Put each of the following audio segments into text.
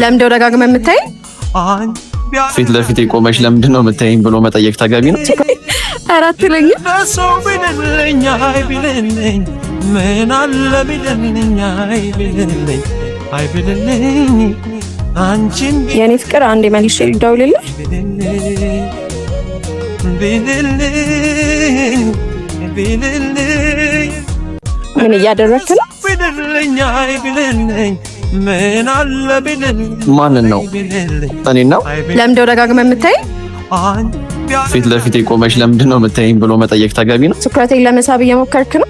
ለምንድነው ደጋግመህ የምታይ? ፊት ለፊት ቆመሽ ለምንድነው የምታይኝ ብሎ መጠየቅ ተገቢ ነው? አራት ለኛ ምን አለ ቢለኝ አይብልልኝ አንቺን የኔ ፍቅር አንዴ መልሼ ልደውልልህ። ምን እያደረግክ ነው? ምን አለ ቢለኝ ማንን ነው? እኔን ነው? ለምንድነው ደጋግመህ የምታይ? ፊት ለፊት ቆመሽ ለምንድነው የምታይኝ ብሎ መጠየቅ ተገቢ ነው? ትኩረቴን ለመሳብ እየሞከርክ ነው።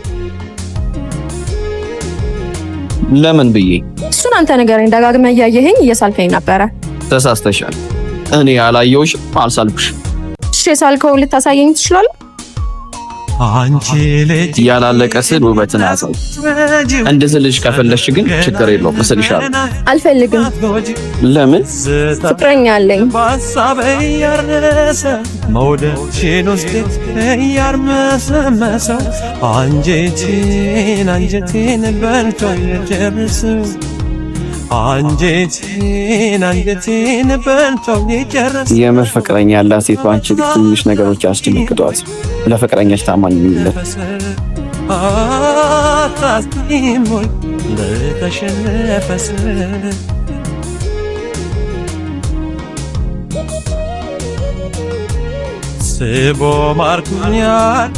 ለምን ብዬ? እሱን አንተ ንገረኝ። ደጋግመህ እያየኸኝ እየሳልከኝ ነበረ። ተሳስተሻል። እኔ አላየሁሽ፣ አልሳልኩሽ። እሺ የሳልከውን ልታሳየኝ ትችላለህ? አንቺ ልጅ ያላለቀ ስል ውበትን ያዘው። እንድስልሽ ከፈለሽ ግን ችግር የለውም እስልሻለሁ። አልፈልግም። ለምን? ፍቅረኛ አለኝ። በሀሳብ እያረሰ መውደድሽን ውስጥ እያርመሰመሰው አንጀቴን በልቶ የጨርሰው አንጀቴን በልቶ የጨርሰው። የምር ፍቅረኛ ያላት ሴት ባንቺ ልክ ትንሽ ነገሮች ያስደነግጧት። ለፍቅረኛሽ ታማኝ ይሁንለት። አታስቲሞይ ለተሸነፈስ ስቦ ማርኩኛል